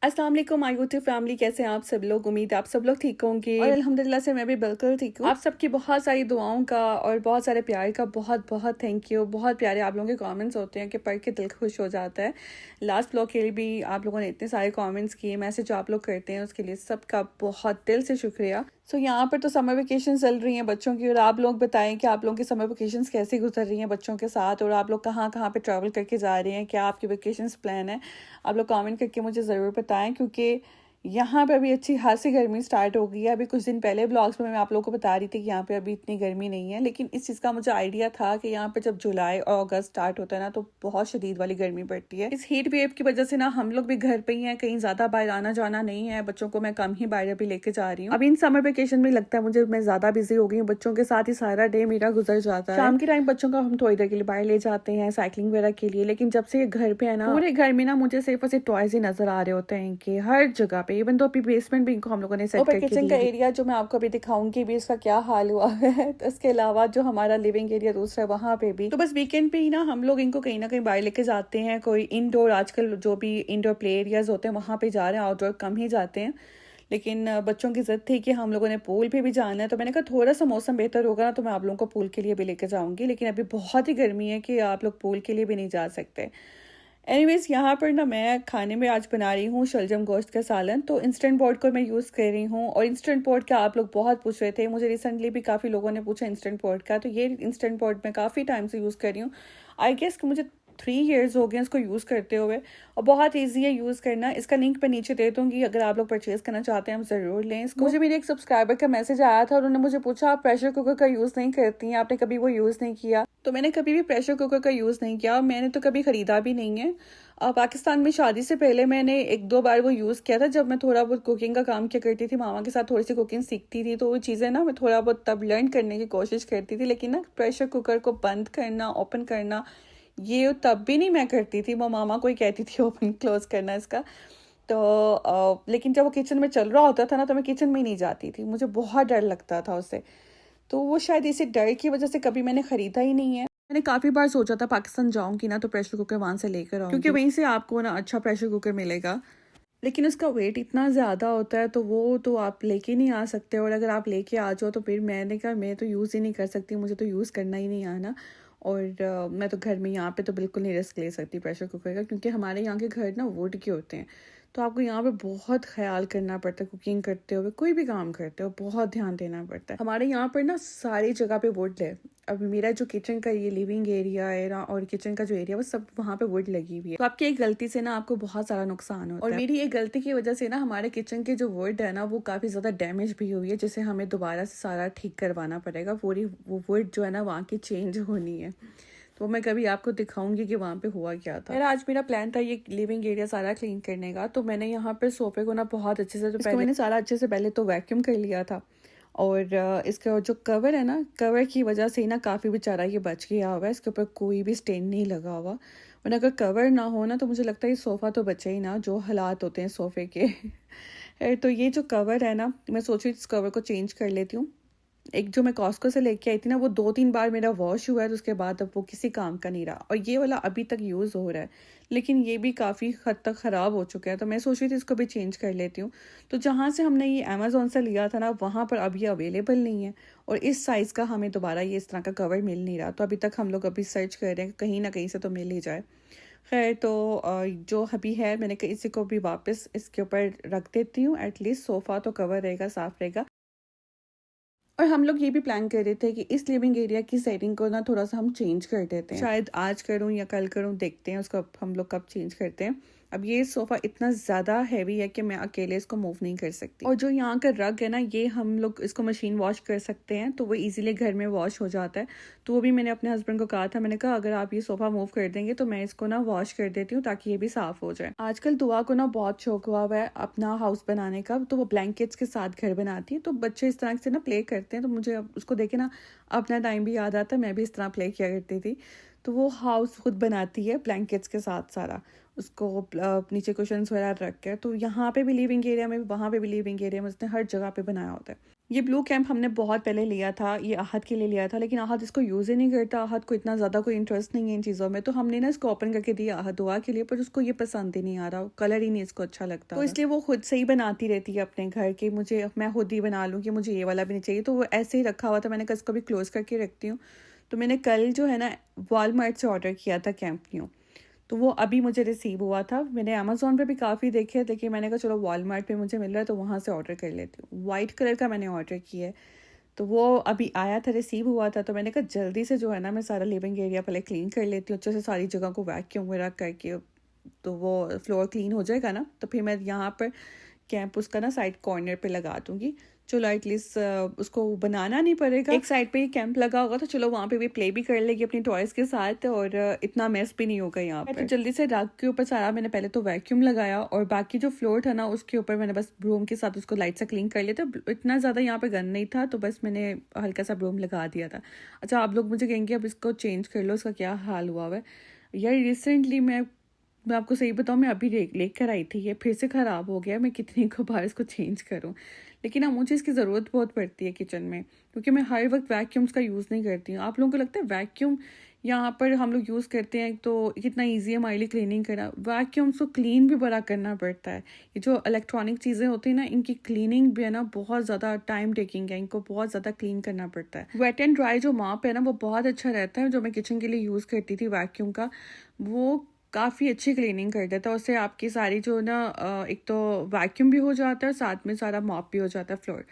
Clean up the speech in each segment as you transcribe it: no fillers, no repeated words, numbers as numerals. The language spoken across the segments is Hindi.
अस्सलाम वालेकुम माय यूट्यूब फैमिली, कैसे हैं आप सब लोग। उम्मीद है आप सब लोग ठीक होंगे और अल्हम्दुलिल्लाह से मैं भी बिल्कुल ठीक हूँ। आप सबकी बहुत सारी दुआओं का और बहुत सारे प्यार का बहुत बहुत थैंक यू। बहुत प्यारे आप लोगों के कमेंट्स होते हैं कि पढ़ के दिल खुश हो जाता है। लास्ट ब्लॉग के लिए भी आप लोगों ने इतने सारे कमेंट्स किए, मैसेज आप लोग करते हैं, उसके लिए सबका बहुत दिल से शुक्रिया। सो यहाँ पर तो समर वेकेशन चल रही हैं बच्चों की, और आप लोग बताएं कि आप लोगों की समर वेकेशन कैसी गुजर रही हैं बच्चों के साथ, और आप लोग कहाँ कहाँ पे ट्रैवल करके जा रहे हैं, क्या आपकी वेकेशन प्लान है। आप लोग कमेंट करके मुझे ज़रूर बताएं, क्योंकि यहाँ पे अभी अच्छी खासी गर्मी स्टार्ट हो गई है। अभी कुछ दिन पहले ब्लॉग्स में मैं आप लोगों को बता रही थी कि यहाँ पे अभी इतनी गर्मी नहीं है, लेकिन इस चीज़ का मुझे आइडिया था कि यहाँ पे जब जुलाई और अगस्त स्टार्ट होता है ना, तो बहुत शदीद वाली गर्मी पड़ती है। इस हीट वेव की वजह से ना हम लोग भी घर पे ही हैं, कहीं ज़्यादा बाहर आना जाना नहीं है। बच्चों को मैं कम ही बाहर अभी लेके जा रही हूँ। अभी इन समर वेकेशन में लगता है मुझे मैं ज़्यादा बिजी हो गई हूँ, बच्चों के साथ ही सारा डे मेरा गुजर जाता है। शाम के टाइम बच्चों को हम थोड़ी देर के लिए बाहर ले जाते हैं साइकिलिंग वगैरह के लिए, लेकिन जब से ये घर पे है ना, पूरे घर में ना मुझे सिर्फ और सिर्फ टॉयज ही नजर आ रहे होते हैं कि हर जगह पे। इवन तो अभी बेसमेंट भी इनको हम लोगों ने सेट करके किचन का एरिया जो मैं आपको अभी दिखाऊंगी भी इसका क्या हाल हुआ है। तो इसके अलावा जो हमारा लिविंग एरिया दूसरा है वहाँ पे भी, तो बस वीकेंड पे ही ना हम लोग इनको कहीं ना कहीं बाहर लेके जाते हैं। कोई इंडोर, आजकल जो भी इंडोर प्ले एरियाज होते हैं वहाँ पे जा रहे हैं, आउटडोर कम ही जाते हैं। लेकिन बच्चों की जिद थी कि हम लोगों ने पूल पे भी जाना है, तो मैंने कहा थोड़ा सा मौसम बेहतर होगा ना तो मैं आप लोगों को पूल के लिए भी लेके जाऊंगी, लेकिन अभी बहुत ही गर्मी है कि आप लोग पूल के लिए भी नहीं जा सकते। एनीवेज, यहाँ पर ना मैं खाने में आज बना रही हूँ शलजम गोश्त का सालन। तो इंस्टेंट पॉट को मैं यूज़ कर रही हूँ, और इंस्टेंट पॉट का आप लोग बहुत पूछ रहे थे मुझे, रिसेंटली भी काफ़ी लोगों ने पूछा इंस्टेंट पॉट का। तो ये इंस्टेंट पॉट मैं काफ़ी टाइम से यूज़ कर रही हूँ। आई गेस कि मुझे 3 years हो गए इसको यूज़ करते हुए, और बहुत ईजी है यूज़ करना। इसका लिंक मैं नीचे दे दूँगी, अगर आप लोग परचेज़ करना चाहते हैं आप ज़रूर लें इसको। मुझे मेरे एक सब्सक्राइबर का मैसेज आया था, उन्होंने मुझे पूछा आप प्रेशर कुकर का यूज़ नहीं करती हैं, आपने कभी वो यूज़ नहीं किया। तो मैंने कभी भी प्रेशर कुकर का यूज़ नहीं किया, और मैंने तो कभी ख़रीदा भी नहीं है। पाकिस्तान में शादी से पहले मैंने 1-2 बार वो यूज़ किया था, जब मैं थोड़ा बहुत कुकिंग का काम किया करती थी, मामा के साथ थोड़ी सी कुकिंग सीखती थी, तो वो चीज़ें ना मैं थोड़ा बहुत तब लर्न करने की कोशिश करती थी। लेकिन ना प्रेशर कुकर को बंद करना, ओपन करना, ये तब भी नहीं मैं करती थी, वो मामा को ही कहती थी ओपन क्लोज करना इसका। तो लेकिन जब वो किचन में चल रहा होता था ना, तो मैं किचन में ही नहीं जाती थी, मुझे बहुत डर लगता था उससे। तो वो शायद इसी डर की वजह से कभी मैंने ख़रीदा ही नहीं है। मैंने काफ़ी बार सोचा था पाकिस्तान जाऊंगी ना तो प्रेशर कुकर वहाँ से लेकर आऊँगी, क्योंकि वहीं से आपको ना अच्छा प्रेशर कुकर मिलेगा। लेकिन उसका वेट इतना ज़्यादा होता है, तो वो तो आप लेके नहीं आ सकते, और अगर आप लेके आ जाओ तो फिर मैंने कहा मैं तो यूज़ ही नहीं कर सकती, मुझे तो यूज़ करना ही नहीं आना। और मैं तो घर में यहाँ पे तो बिल्कुल नहीं रिस्क ले सकती प्रेशर कुकर का, क्योंकि हमारे यहाँ के घर ना वुड के होते हैं। तो आपको यहाँ पे बहुत ख्याल करना पड़ता है, कुकिंग करते हुए कोई भी काम करते हो बहुत ध्यान देना पड़ता है। हमारे यहाँ पर ना सारी जगह पे वुड है। अब मेरा जो किचन का ये लिविंग एरिया है ना, और किचन का जो एरिया वो सब वहाँ पे वुड लगी हुई है। तो आपकी एक गलती से ना आपको बहुत सारा नुकसान होता है, और मेरी एक गलती की वजह से ना हमारे किचन के जो वुड है ना वो काफ़ी ज़्यादा डैमेज भी हुई है, जिसे हमें दोबारा से सारा ठीक करवाना पड़ेगा। पूरी वो वुड जो है ना वहाँ की चेंज होनी है, तो मैं कभी आपको दिखाऊंगी कि वहाँ पे हुआ क्या था। आज मेरा प्लान था ये लिविंग एरिया सारा क्लीन करने का। तो मैंने यहाँ पर सोफे को ना बहुत अच्छे से, तो मैंने सारा अच्छे से पहले तो वैक्यूम कर लिया था, और इसका जो कवर है ना, कवर की वजह से ही ना काफ़ी बेचारा ये बच गया हुआ है, इसके ऊपर कोई भी स्टेन नहीं लगा हुआ। वरना अगर कवर ना हो ना तो मुझे लगता है ये सोफ़ा तो बचे ही ना, जो हालात होते हैं सोफ़े के। तो ये जो कवर है ना, मैं सोच रही इस कवर को चेंज कर लेती हूँ। एक जो मैं कॉस्को से लेके आई थी ना, वो 2-3 बार मेरा वॉश हुआ है, तो उसके बाद अब वो किसी काम का नहीं रहा, और ये वाला अभी तक यूज़ हो रहा है, लेकिन ये भी काफ़ी हद तक ख़राब हो चुका है। तो मैं सोच रही थी इसको भी चेंज कर लेती हूँ। तो जहाँ से हमने ये अमेज़ोन से लिया था ना, वहाँ पर अब ये अवेलेबल नहीं है, और इस साइज़ का हमें दोबारा ये इस तरह का कवर मिल नहीं रहा। तो अभी तक हम लोग अभी सर्च कर रहे हैं, कहीं ना कहीं से तो मिल ही जाए। खैर, तो जो अभी है मैंने कहा इसी को भी वापस इसके ऊपर रख देती हूँ, एटलीस्ट सोफ़ा तो कवर रहेगा, साफ़ रहेगा। और हम लोग ये भी प्लान कर रहे थे कि इस लिविंग एरिया की सेटिंग को ना थोड़ा सा हम चेंज कर देते हैं, शायद आज करूं या कल करूं, देखते हैं उसको हम लोग कब चेंज करते हैं। अब ये सोफ़ा इतना ज़्यादा हैवी है कि मैं अकेले इसको मूव नहीं कर सकती, और जो यहाँ का रग है ना, ये हम लोग इसको मशीन वॉश कर सकते हैं, तो वो इजीली घर में वॉश हो जाता है। तो वो भी मैंने अपने हस्बैंड को कहा था, मैंने कहा अगर आप ये सोफ़ा मूव कर देंगे तो मैं इसको ना वॉश कर देती हूँ, ताकि ये भी साफ़ हो जाए। आजकल दुआ को ना बहुत शौक हुआ है अपना हाउस बनाने का, तो वो ब्लैंकेट्स के साथ घर बनाती है। तो बच्चे इस तरह से ना प्ले करते हैं, तो मुझे अब उसको देखे ना अपना टाइम भी याद आता है, मैं भी इस तरह प्ले किया करती थी। तो वो हाउस खुद बनाती है ब्लैंकेट्स के साथ सारा, उसको नीचे कुशन्स वगैरह रख के। तो यहाँ पे भी लिविंग एरिया में, वहाँ पे भी लिविंग एरिया में, उसने हर जगह पे बनाया होता है। ये ब्लू कैंप हमने बहुत पहले लिया था, ये आहद के लिए लिया था, लेकिन आहद इसको यूज़ ही नहीं करता। आहद को इतना ज़्यादा कोई इंटरेस्ट नहीं है इन चीज़ों में, तो हमने ना इसको ओपन करके दिया आहद दुआ के लिए, पर उसको ये पसंद ही नहीं आ रहा, कलर ही नहीं इसको अच्छा लगता। तो इसलिए वो खुद से ही बनाती रहती है अपने घर के, मुझे मैं खुद ही बना लूँ कि मुझे ये वाला भी नहीं चाहिए, तो वो ऐसे ही रखा हुआ था। मैंने कहा इसको भी क्लोज़ करके रखती हूँ। तो मैंने कल जो है ना वॉलमार्ट से ऑर्डर किया था कैंप न्यू, तो वो अभी मुझे रिसीव हुआ था। मैंने अमेज़ॉन पे भी काफ़ी देखे, लेकिन मैंने कहा चलो वॉलमार्ट पे मुझे मिल रहा है तो वहाँ से ऑर्डर कर लेती हूँ। वाइट कलर का मैंने ऑर्डर किया है, तो वो अभी आया था, रिसीव हुआ था। तो मैंने कहा जल्दी से जो है ना मैं सारा लिविंग एरिया पहले क्लीन कर लेती हूँ अच्छे से, सारी जगह को वैक्यूम वगैरह करके, तो वो फ्लोर क्लीन हो जाएगा ना, तो फिर मैं यहाँ पर कैंप उसका ना साइड कॉर्नर पे लगा दूंगी। चलो एटलीस्ट उसको बनाना नहीं पड़ेगा, एक साइड पे ही कैंप लगा होगा तो चलो वहाँ पे भी प्ले भी कर लेगी अपनी टॉयज के साथ, और इतना मेस भी नहीं होगा यहाँ पे। तो जल्दी से रग के ऊपर सारा मैंने पहले तो वैक्यूम लगाया, और बाकी जो फ्लोर था ना उसके ऊपर मैंने बस ब्रूम के साथ उसको लाइट से क्लीन कर लिया था। इतना ज़्यादा यहाँ पे गंद नहीं था, तो बस मैंने हल्का सा ब्रूम लगा दिया था। अच्छा, आप लोग मुझे कहेंगे अब इसको चेंज कर लो, इसका क्या हाल हुआ है यार। रिसेंटली मैं आपको सही बताऊँ, मैं अभी लेकर आई थी, ये फिर से ख़राब हो गया। मैं कितनी को बार इसको चेंज करूँ, लेकिन अब मुझे इसकी ज़रूरत बहुत पड़ती है किचन में, क्योंकि मैं हर वक्त वैक्यूम्स का यूज़ नहीं करती हूँ। आप लोगों को लगता है वैक्यूम यहाँ पर हम लोग यूज़ करते हैं तो कितना ईजी है हमारे लिए क्लीनिंग करना। वैक्यूम्स को क्लीन भी बड़ा करना पड़ता है। ये जो इलेक्ट्रॉनिक चीज़ें होती हैं ना, इनकी क्लीनिंग भी है ना बहुत ज़्यादा टाइम टेकिंग है, इनको बहुत ज़्यादा क्लीन करना पड़ता है। वेट एंड ड्राई जो माप है ना वो बहुत अच्छा रहता है, जो मैं किचन के लिए यूज़ करती थी वैक्यूम का, वो काफ़ी अच्छी क्लीनिंग कर देता है। उससे आपकी सारी जो ना एक तो वैक्यूम भी हो जाता है, साथ में सारा मॉप भी हो जाता है फ्लोर।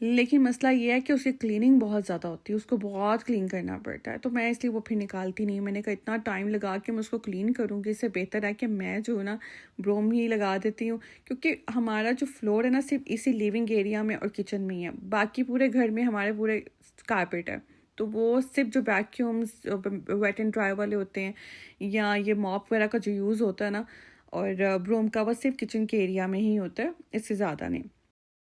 लेकिन मसला ये है कि उसकी क्लीनिंग बहुत ज़्यादा होती है, उसको बहुत क्लीन करना पड़ता है, तो मैं इसलिए वो फिर निकालती नहीं। मैंने कहा इतना टाइम लगा के मैं उसको क्लीन करूँगी, इससे बेहतर है कि मैं जो है ना ब्रोम ही लगा देती हूँ, क्योंकि हमारा जो फ्लोर है ना सिर्फ इसी लिविंग एरिया में और किचन में ही है, बाकी पूरे घर में हमारे पूरे कारपेट है। तो वो सिर्फ जो वैक्यूम्स वेट एंड ड्राई वाले होते हैं, या ये मॉप वगैरह का जो यूज़ होता है ना, और ब्रूम का, वो सिर्फ किचन के एरिया में ही होता है, इससे ज़्यादा नहीं।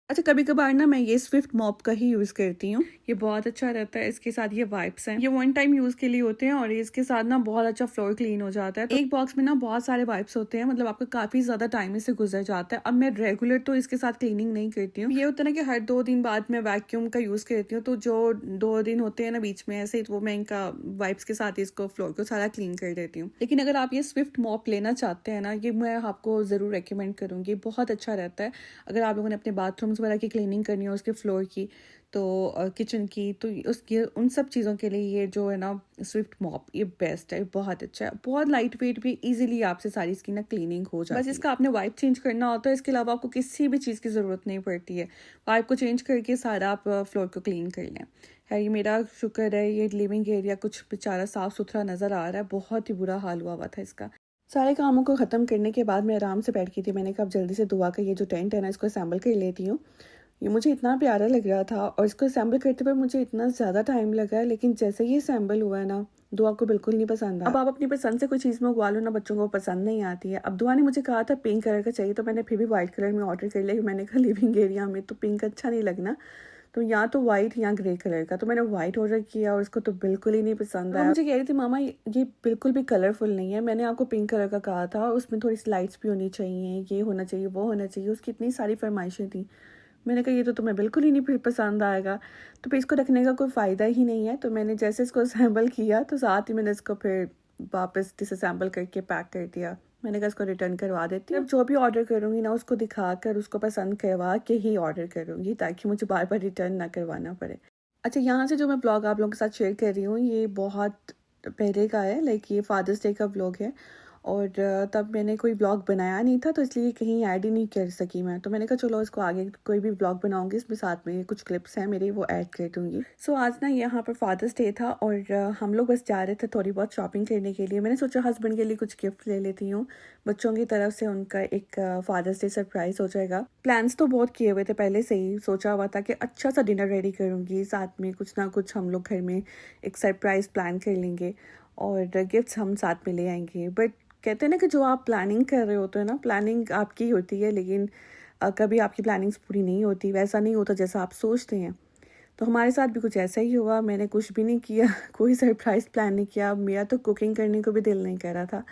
अच्छा, कभी कभार ना मैं ये स्विफ्ट मॉप का ही यूज़ करती हूँ, ये बहुत अच्छा रहता है। इसके साथ ये वाइप्स हैं, ये वन टाइम यूज़ के लिए होते हैं, और इसके साथ ना बहुत अच्छा फ्लोर क्लीन हो जाता है। एक बॉक्स में ना बहुत सारे वाइप्स होते हैं, मतलब आपका काफ़ी ज़्यादा टाइम इससे गुजर जाता है। अब मैं रेगुलर तो इसके साथ क्लीनिंग नहीं करती हूँ, ये होता है ना कि हर 2 दिन बाद मैं वैक्यूम का यूज़ करती हूँ, तो जो 2 दिन होते हैं ना बीच में ऐसे, वो मैं इनका वाइप्स के साथ इसको फ्लोर को सारा क्लीन कर देती हूँ। लेकिन अगर आप ये स्विफ्ट मॉप लेना चाहते हैं ना, ये मैं आपको ज़रूर रिकमेंड करूँगी, बहुत अच्छा रहता है। अगर आप लोगों ने अपने बाथरूम्स वगैरह की क्लीनिंग करनी हो, उसके फ्लोर की, तो किचन की, तो उसकी उन सब चीज़ों के लिए ये जो है ना स्विफ्ट मॉप ये बेस्ट है, बहुत अच्छा है, बहुत लाइट वेट भी, इजीली आपसे सारी इसकी ना क्लीनिंग हो जाती है। बस इसका आपने वाइप चेंज करना होता है, इसके अलावा आपको किसी भी चीज़ की ज़रूरत नहीं पड़ती है। वाइप को चेंज करके सारा आप फ्लोर को क्लीन कर लें। है ये मेरा शुक्र है, ये लिविंग एरिया कुछ बेचारा साफ़ सुथरा नज़र आ रहा है, बहुत ही बुरा हाल हुआ था इसका। सारे कामों को ख़त्म करने के बाद मैं आराम से बैठ गई थी। मैंने कहा अब जल्दी से दुआ का ये जो टेंट है ना इसको असेंबल कर लेती हूँ। ये मुझे इतना प्यारा लग रहा था, और इसको असेंबल करते हुए मुझे इतना ज़्यादा टाइम लगा है, लेकिन जैसे ही असेंबल हुआ है ना, दुआ को बिल्कुल नहीं पसंद आया। अब आप अपनी पसंद से कोई चीज़ मंगवा लो ना, बच्चों को पसंद नहीं आती है। अब दुआ ने मुझे कहा था पिंक कलर का चाहिए, तो मैंने फिर भी वाइट कलर में ऑर्डर कर लिया। मैंने कहा लिविंग एरिया में तो पिंक अच्छा नहीं लगना, तो या तो वाइट या ग्रे कलर का, तो मैंने वाइट ऑर्डर किया, और उसको तो बिल्कुल ही नहीं पसंद आया। मुझे कह रही थी मामा ये बिल्कुल भी कलरफुल नहीं है, मैंने आपको पिंक कलर का कहा था, उसमें थोड़ी सी लाइट्स भी होनी चाहिए, ये होना चाहिए, वो होना चाहिए, उसकी इतनी सारी फरमाइशें थी। मैंने कहा ये तो तुम्हें बिल्कुल ही नहीं फिर पसंद आएगा, तो फिर इसको रखने का कोई फ़ायदा ही नहीं है। तो मैंने जैसे इसको असेंबल किया, तो साथ ही मैंने इसको फिर वापस डिसअसेंबल करके पैक कर दिया। मैंने कहा इसको रिटर्न करवा देती हूँ। अब जो भी ऑर्डर करूँगी ना, उसको दिखाकर उसको पसंद करवा के ही ऑर्डर करूँगी, ताकि मुझे बार बार रिटर्न ना करवाना पड़े। अच्छा, यहाँ से जो मैं ब्लॉग आप लोगों के साथ शेयर कर रही हूँ, ये बहुत पहले का है, लाइक ये फादर्स डे का ब्लॉग है, और तब मैंने कोई ब्लॉग बनाया नहीं था, तो इसलिए कहीं ऐड ही नहीं कर सकी मैं। तो मैंने कहा चलो इसको आगे कोई भी ब्लॉग बनाऊंगी, इसमें साथ में कुछ क्लिप्स हैं मेरे, वो ऐड कर दूंगी। सो आज ना यहाँ पर फादर्स डे था, और हम लोग बस जा रहे थे थोड़ी बहुत शॉपिंग करने के लिए। मैंने सोचा हस्बैंड के लिए कुछ गिफ्ट ले लेती हूँ, बच्चों की तरफ से उनका एक फादर्स डे सरप्राइज हो जाएगा। प्लान्स तो बहुत किए हुए थे, पहले से ही सोचा हुआ था कि अच्छा सा डिनर रेडी करूँगी, साथ में कुछ ना कुछ हम लोग घर में एक सरप्राइज प्लान कर लेंगे, और गिफ्ट्स हम साथ में ले आएंगे। बट कहते हैं ना कि जो आप प्लानिंग कर रहे होते हैं ना, प्लानिंग आपकी होती है, लेकिन कभी आपकी प्लानिंग्स पूरी नहीं होती, वैसा नहीं होता जैसा आप सोचते हैं। तो हमारे साथ भी कुछ ऐसा ही हुआ, मैंने कुछ भी नहीं किया कोई सरप्राइज़ प्लान नहीं किया। मेरा तो कुकिंग करने को भी दिल नहीं कर रहा था,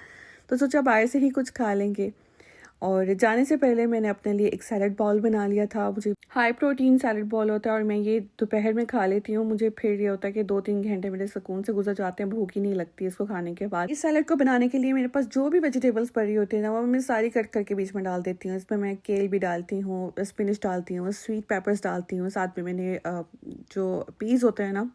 तो सोचा बाहर से ही कुछ खा लेंगे। और जाने से पहले मैंने अपने लिए एक सैलड बॉल बना लिया था। मुझे हाई प्रोटीन सैलड बॉल होता है और मैं ये दोपहर में खा लेती हूँ। मुझे फिर ये होता है कि 2-3 घंटे मेरे सुकून से गुजर जाते हैं, भूख ही नहीं लगती इसको खाने के बाद। इस सैलड को बनाने के लिए मेरे पास जो भी वेजिटेबल्स पड़ी होती है ना, वो मैं सारी कट करके बीच में डाल देती हूँ। इसमें मैं केल भी डालती हूँ, स्पिनच डालती हूँ, स्वीट पेपर्स डालती हूँ, साथ में मैंने जो पीस होते हैं ना,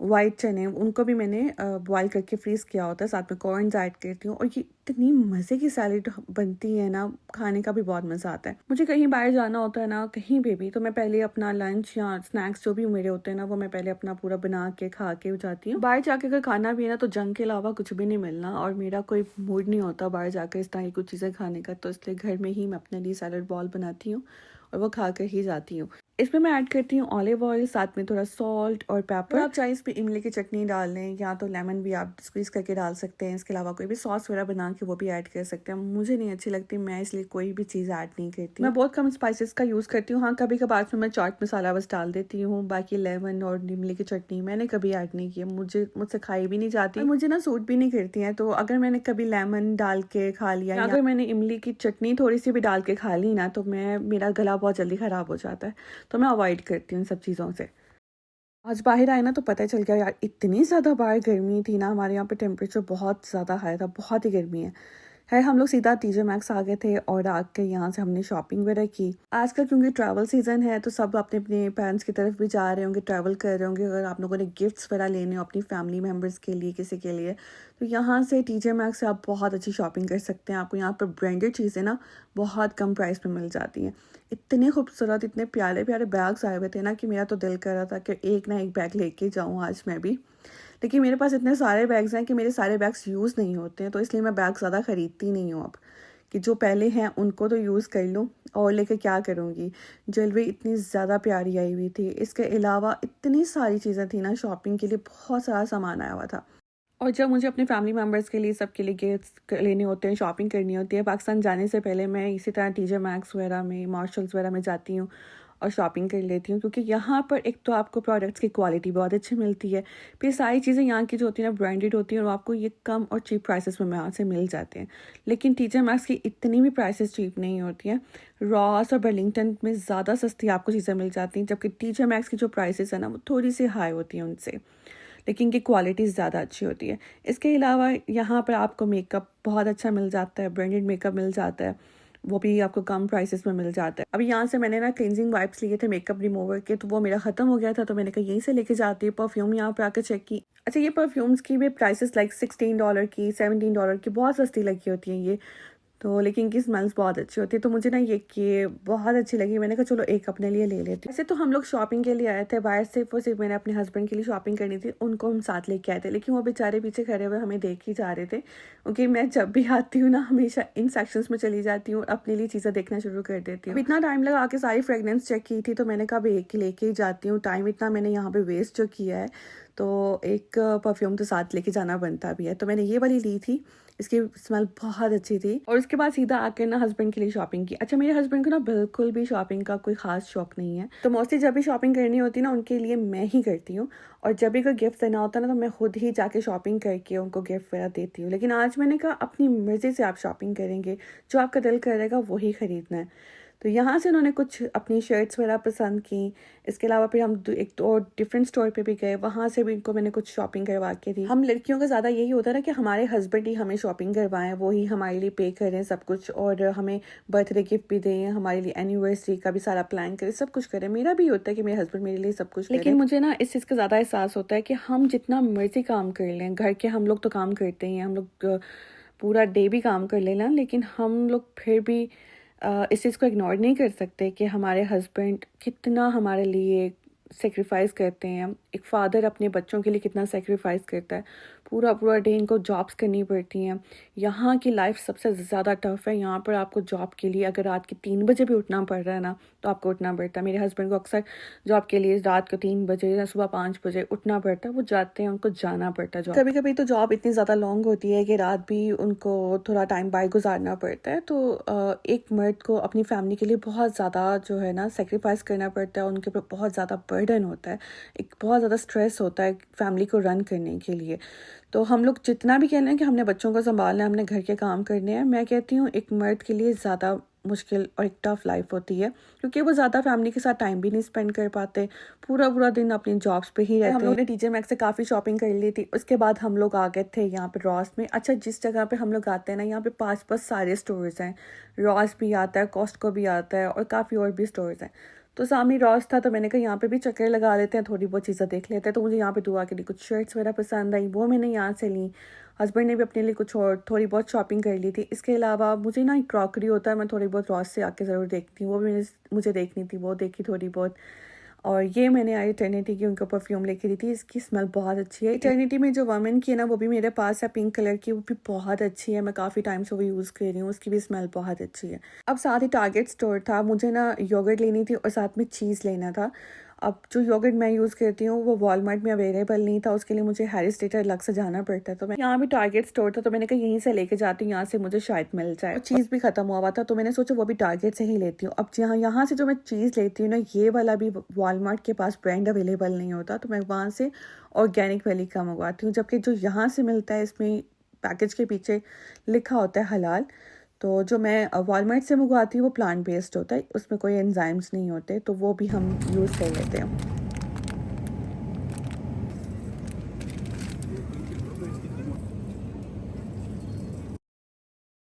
वाइट चने, उनको भी मैंने बॉईल करके फ्रीज़ किया होता है, साथ में कॉर्न्स ऐड करती हूँ। और ये इतनी मज़े की सैलड बनती है ना, खाने का भी बहुत मज़ा आता है। मुझे कहीं बाहर जाना होता है ना, कहीं पे भी, तो मैं पहले अपना लंच या स्नैक्स जो भी मेरे होते हैं ना, वो मैं पहले अपना पूरा बना के खा के जाती हूँ। बाहर जाके अगर खाना भी है ना, तो जंक के अलावा कुछ भी नहीं मिलना, और मेरा कोई मूड नहीं होता बाहर जाकर इस तरह की कुछ चीज़ें खाने का, तो इसलिए घर में ही मैं अपने लिए सैलड बॉल बनाती हूँ और वो खा कर ही जाती हूँ। इसमें मैं ऐड करती हूँ ऑलिव ऑयल, साथ में थोड़ा सॉल्ट और पेपर। आप चाहे इस पे इमली की चटनी डाल लें या तो लेमन भी आप स्क्वीज़ करके डाल सकते हैं। इसके अलावा कोई भी सॉस वगैरह बना के वो भी ऐड कर सकते हैं। मुझे नहीं अच्छी लगती, मैं इसलिए कोई भी चीज़ ऐड नहीं करती। मैं बहुत कम स्पाइसेस का यूज़ करती हूँ। हाँ, कभी कभार में मैं चाट मसाला बस डाल देती हूँ, बाकी लेमन और इमली की चटनी मैंने कभी ऐड नहीं की। मुझसे खाई भी नहीं जाती, मुझे ना सूट भी नहीं करती है। तो अगर मैंने कभी लेमन डाल के खा लिया या अगर मैंने इमली की चटनी थोड़ी सी भी डाल के खा ली ना, तो मेरा गला बहुत जल्दी ख़राब हो जाता है, तो मैं अवॉइड करती हूँ इन सब चीज़ों से। आज बाहर आए ना तो पता चल गया यार, इतनी ज़्यादा बाहर गर्मी थी ना, हमारे यहाँ पे टेम्परेचर बहुत ज़्यादा हाई था, बहुत ही गर्मी है। हम लोग सीधा टीजे मैक्स आ गए थे और आके यहाँ से हमने शॉपिंग वगैरह की। आजकल क्योंकि ट्रैवल सीज़न है तो सब अपने अपने पेरेंट्स की तरफ भी जा रहे होंगे, ट्रैवल कर रहे होंगे। अगर आप लोगों ने गिफ्ट्स वगैरह लेने हो अपनी फैमिली मेम्बर्स के लिए, किसी के लिए, तो यहाँ से टीजे मैक्स से आप बहुत अच्छी शॉपिंग कर सकते हैं। आपको यहाँ पर ब्रांडेड चीज़ें ना बहुत कम प्राइस में मिल जाती हैं। इतने खूबसूरत, इतने प्यारे प्यारे बैग्स आए हुए थे ना कि मेरा तो दिल कर रहा था कि एक ना एक बैग लेके जाऊँ आज मैं भी। लेकिन मेरे पास इतने सारे बैग्स हैं कि मेरे सारे बैग्स यूज़ नहीं होते हैं, तो इसलिए मैं बैग ज़्यादा ख़रीदती नहीं हूँ अब, कि जो पहले हैं उनको तो यूज़ कर लूँ, और लेके क्या करूँगी। ज्वेलरी इतनी ज़्यादा प्यारी आई हुई थी, इसके अलावा इतनी सारी चीज़ें थी ना, शॉपिंग के लिए बहुत सारा सामान आया हुआ था। और जब मुझे अपने फैमिली मेम्बर्स के लिए, सबके लिए गिफ्ट्स लेने होते हैं, शॉपिंग करनी होती है, पाकिस्तान जाने से पहले मैं इसी तरह टीजे मैक्स वगैरह में, मार्शल्स वगैरह में जाती हूँ और शॉपिंग कर लेती हूँ, क्योंकि यहाँ पर एक तो आपको प्रोडक्ट्स की क्वालिटी बहुत अच्छी मिलती है, फिर सारी चीज़ें यहाँ की जो होती है ना, ब्रांडेड होती हैं, और आपको ये कम और चीप प्राइसेस में यहाँ से मिल जाते हैं। लेकिन टीजे मैक्स की इतनी भी प्राइसेस चीप नहीं होती हैं। रॉस और बर्लिंगटन में ज़्यादा सस्ती आपको चीज़ें मिल जाती हैं, जबकि टीजे मैक्स की जो प्राइसेस है ना, वो थोड़ी सी हाई होती हैं उनसे, लेकिन इनकी क्वालिटी ज़्यादा अच्छी होती है। इसके अलावा यहाँ पर आपको मेकअप बहुत अच्छा मिल जाता है, ब्रांडेड मेकअप मिल जाता है, वो भी आपको कम प्राइसेस में मिल जाता है। अभी यहाँ से मैंने ना क्लिनजिंग वाइप्स लिए थे मेकअप रिमूवर के, तो वो मेरा ख़त्म हो गया था, तो मैंने कहा यहीं से लेके जाती हूँ। परफ्यूम यहाँ पर आकर चेक की। अच्छा, ये परफ्यूम्स की भी प्राइसेस लाइक $16 की, $17 की बहुत सस्ती लगी होती हैं ये तो, लेकिन इनकी स्मेल्स बहुत अच्छी होती है। तो मुझे ना ये बहुत अच्छी लगी, मैंने कहा चलो एक अपने लिए ले लेती हूँ। वैसे तो हम लोग शॉपिंग के लिए आए थे बाहर, सिर्फ और सिर्फ मैंने अपने हस्बैंड के लिए शॉपिंग करनी थी, उनको हम साथ लेके आए थे, लेकिन वो बेचारे पीछे खड़े हुए हमें देख ही जा रहे थे, क्योंकि मैं जब भी आती हूँ ना, हमेशा इन सेक्शंस में चली जाती हूँ, अपने लिए चीज़ें देखना शुरू कर देती हूँ। इतना टाइम लगा के सारी फ्रेगनेंस चेक की थी, तो मैंने कहा एक लेके ही जाती हूँ, टाइम इतना मैंने यहाँ पे वेस्ट जो किया है, तो एक परफ्यूम तो साथ लेके जाना बनता भी है। तो मैंने ये वाली ली थी, इसकी स्मेल बहुत अच्छी थी। और उसके बाद सीधा आकर ना हस्बैंड के लिए शॉपिंग की। अच्छा, मेरे हस्बैंड को ना बिल्कुल भी शॉपिंग का कोई खास शौक नहीं है, तो मोस्टली जब भी शॉपिंग करनी होती है ना, उनके लिए मैं ही करती हूँ, और जब भी कोई गिफ्ट देना होता है ना, तो मैं खुद ही जाके शॉपिंग करके उनको गिफ्ट वगैरह देती हूँ। लेकिन आज मैंने कहा अपनी मर्ज़ी से आप शॉपिंग करेंगे, जो आपका दिल करेगा वही ख़रीदना है। तो यहाँ से उन्होंने कुछ अपनी शर्ट्स वगैरह पसंद की। इसके अलावा फिर हम एक तो और डिफरेंट स्टोर पे भी गए, वहाँ से भी इनको मैंने कुछ शॉपिंग करवा के दी। हम लड़कियों का ज़्यादा यही होता है ना कि हमारे हस्बैंड ही हमें शॉपिंग करवाएं, वो ही हमारे लिए पे करें सब कुछ, और हमें बर्थडे गिफ्ट भी दें, हमारे लिए एनिवर्सरी का भी सारा प्लान करें, सब कुछ करें। मेरा भी होता है कि मेरे हस्बैंड मेरे लिए सब कुछ करें। लेकिन मुझे ना इस चीज़ का ज़्यादा एहसास होता है कि हम जितना मर्जी काम कर लें, घर के हम लोग तो काम करते हैं, हम लोग पूरा डे भी काम कर लेना, लेकिन हम लोग फिर भी इस चीज़ को इग्नोर नहीं कर सकते कि हमारे हस्बैंड कितना हमारे लिए सेक्रीफाइस करते हैं। एक फ़ादर अपने बच्चों के लिए कितना सेक्रीफाइस करता है, पूरा पूरा डे इनको जॉब्स करनी पड़ती हैं। यहाँ की लाइफ सबसे ज़्यादा टफ़ है। यहाँ पर आपको जॉब के लिए अगर रात के 3 बजे भी उठना पड़ रहा है ना, तो आपको उठना पड़ता है। मेरे हस्बैंड को अक्सर जॉब के लिए रात को 3 बजे या सुबह 5 बजे उठना पड़ता है, वो जाते हैं, उनको जाना पड़ता है जॉब। कभी कभी तो जॉब इतनी ज़्यादा लॉन्ग होती है कि रात भी उनको थोड़ा टाइम बाहर गुजारना पड़ता है। तो एक मर्द को अपनी फैमिली के लिए बहुत ज़्यादा जो है ना सेक्रीफाइस करना पड़ता है, उनके ऊपर बहुत ज़्यादा बर्डन होता है, एक बहुत बहुत ज़्यादा स्ट्रेस होता है फैमिली को रन करने के लिए। तो हम लोग जितना भी कह लें कि हमने बच्चों को संभालना है, हमने घर के काम करने हैं, मैं कहती हूँ एक मर्द के लिए ज़्यादा मुश्किल और एक टफ लाइफ होती है, क्योंकि वो ज़्यादा फैमिली के साथ टाइम भी नहीं स्पेंड कर पाते, पूरा पूरा दिन अपनी जॉब्स पे ही रहते हैं। हम लोग ने टीजे मैक्स से काफ़ी शॉपिंग कर ली थी। उसके बाद हम लोग आ गए थे यहाँ पे रॉस में। अच्छा, जिस जगह पे हम लोग आते हैं ना, यहाँ पे पास पास सारे स्टोर्स हैं। रॉस भी आता है, कॉस्टको भी आता है और काफ़ी और भी स्टोर्स हैं। तो सामने रॉस था, तो मैंने कहा यहाँ पे भी चक्कर लगा लेते हैं, थोड़ी बहुत चीज़ें देख लेते हैं। तो मुझे यहाँ पे दुआ के लिए कुछ शर्ट्स वगैरह पसंद आई, वो मैंने यहाँ से ली। हस्बैंड ने भी अपने लिए कुछ और थोड़ी बहुत शॉपिंग कर ली थी। इसके अलावा मुझे ना एक क्रॉकरी होता है, मैं थोड़ी बहुत रॉस से आके ज़रूर देखती हूँ, वो भी मुझे देखनी थी, वो देखी थोड़ी बहुत। और ये मैंने आई इटर्निटी की उनका परफ्यूम लेके दी थी, इसकी स्मेल बहुत अच्छी है। इटर्निटी में जो वुमेन की है ना, वो भी मेरे पास है, पिंक कलर की, वो भी बहुत अच्छी है, मैं काफ़ी टाइम से वो यूज़ कर रही हूँ, उसकी भी स्मेल बहुत अच्छी है। अब साथ ही टारगेट स्टोर था, मुझे ना योगर्ट लेनी थी और साथ में चीज़ लेना था। अब जो योगर्ट मैं यूज़ करती हूँ वो वॉलमार्ट में अवेलेबल नहीं था, उसके लिए मुझे हैरिस टेटर अलग से जाना पड़ता है। तो मैं यहाँ भी टारगेट स्टोर था, तो मैंने कहा यहीं से लेके जाती हूँ, यहाँ से मुझे शायद मिल जाए। और चीज़ भी ख़त्म हुआ था, तो मैंने सोचा वो भी टारगेट से ही लेती हूँ। अब यहाँ से जो मैं चीज़ लेती हूँ ना, ये वाला भी वॉलमार्ट के पास ब्रांड अवेलेबल नहीं होता, तो मैं वहाँ से ऑर्गेनिक वैली का मंगवाती हूँ, जबकि जो यहाँ से मिलता है इसमें पैकेज के पीछे लिखा होता है हलाल। तो जो मैं वॉलमार्ट से मंगवाती हूँ वो प्लांट बेस्ड होता है, उसमें कोई एंजाइम्स नहीं होते, तो वो भी हम यूज़ कर लेते हैं।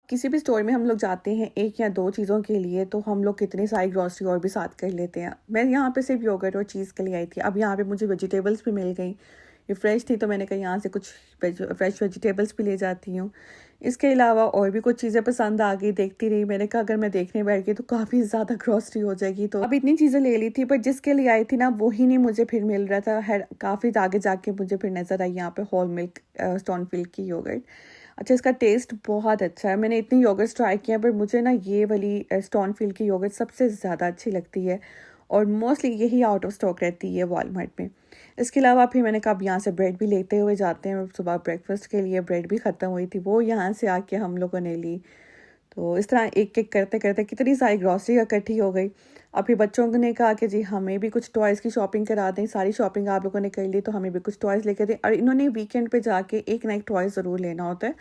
किसी भी स्टोर में हम लोग जाते हैं एक या दो चीज़ों के लिए, तो हम लोग कितनी सारी ग्रॉसरी और भी साथ कर लेते हैं। मैं यहाँ पे सिर्फ योगर्ट और चीज़ के लिए आई थी। अब यहाँ पे मुझे वेजिटेबल्स भी मिल गई, ये फ्रेश थी, तो मैंने कहा यहाँ से कुछ फ्रेश वेजिटेबल्स भी ले जाती हूँ। इसके अलावा और भी कुछ चीज़ें पसंद आ गई, देखती रही। मैंने कहा अगर मैं देखने बैठ गई तो काफ़ी ज़्यादा ग्रॉसरी हो जाएगी, तो अब इतनी चीज़ें ले ली थी, पर जिसके लिए आई थी ना वही नहीं मुझे फिर मिल रहा था। है काफ़ी आगे जाके मुझे फिर नज़र आई यहाँ पे होल मिल्क स्टोनफील्ड की योगर्ट। अच्छा, इसका टेस्ट बहुत अच्छा है। मैंने इतनी योगर्ट्स ट्राई किया, पर मुझे ना ये वाली स्टोनफील्ड की योगर्ट सबसे ज़्यादा अच्छी लगती है, और मोस्टली यही आउट ऑफ स्टॉक रहती है वॉलमार्ट में। इसके अलावा फिर मैंने कहा अब यहाँ से ब्रेड भी लेते हुए जाते हैं, सुबह ब्रेकफास्ट के लिए ब्रेड भी ख़त्म हुई थी, वो यहाँ से आके हम लोगों ने ली। तो इस तरह एक एक करते करते कितनी सारी ग्रॉसरी इकट्ठी हो गई। अब फिर बच्चों ने कहा कि जी हमें भी कुछ टॉयज़ की शॉपिंग करा दें, सारी शॉपिंग आप लोगों ने कर ली तो हमें भी कुछ टॉयज़ लेके दें। और इन्होंने वीकेंड पे जाके एक ना एक टॉय ज़रूर लेना होता है,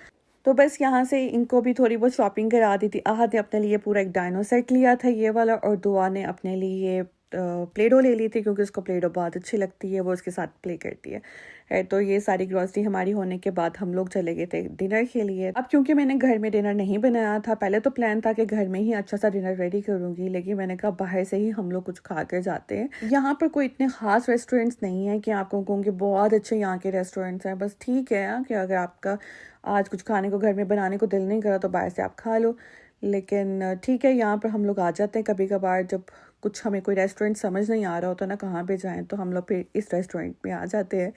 तो बस यहाँ से इनको भी थोड़ी बहुत शॉपिंग करा दी थी। आहद ने अपने लिए पूरा एक डायनो सेट लिया था ये वाला, और दुआ ने अपने लिए प्ले डो ले ली थी, क्योंकि उसको प्ले डो बहुत अच्छी लगती है, वो उसके साथ प्ले करती है। तो ये सारी ग्रॉसरी हमारी होने के बाद हम लोग चले गए थे डिनर के लिए। अब क्योंकि मैंने घर में डिनर नहीं बनाया था, पहले तो प्लान था कि घर में ही अच्छा सा डिनर रेडी करूँगी, लेकिन मैंने कहा बाहर से ही हम लोग कुछ खा कर जाते हैं। यहाँ पर कोई इतने ख़ास रेस्टोरेंट्स नहीं है कि आपको कहूँगी बहुत अच्छे यहाँ के रेस्टोरेंट्स हैं। बस ठीक है कि अगर आपका आज कुछ खाने को घर में बनाने को दिल नहीं करा तो बाहर से आप खा लो, लेकिन ठीक है, यहाँ पर हम लोग आ जाते हैं कभी कभार, जब कुछ हमें कोई रेस्टोरेंट समझ नहीं आ रहा होता ना कहाँ पे जाएं, तो हम लोग फिर इस रेस्टोरेंट में आ जाते हैं।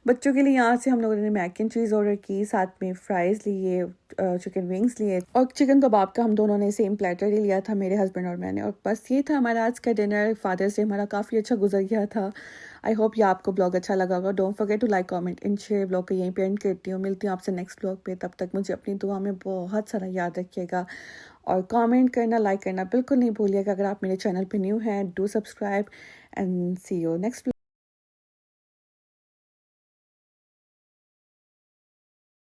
बच्चों के लिए यहाँ से हम लोगों ने मैक एंड चीज़ ऑर्डर की, साथ में फ्राइज़ लिए, चिकन विंग्स लिए, और चिकन कबाब का हम दोनों ने सेम प्लेटर ही लिया था, मेरे हस्बैंड और मैंने। और बस ये था हमारा आज का डिनर। फादर्स डे हमारा काफ़ी अच्छा गुजर गया था। आई होप ये आपको ब्लॉग अच्छा लगा होगा। Don't forget to like, comment and share. Blog को यहीं पे एंड करती हूँ, मिलती हूँ आपसे नेक्स्ट ब्लॉग पे। तब तक मुझे अपनी दुआ में बहुत सारा याद रखिएगा, और कमेंट करना, लाइक करना बिल्कुल नहीं भूलिएगा। अगर आप मेरे चैनल पे न्यू हैं, do subscribe, and see you next.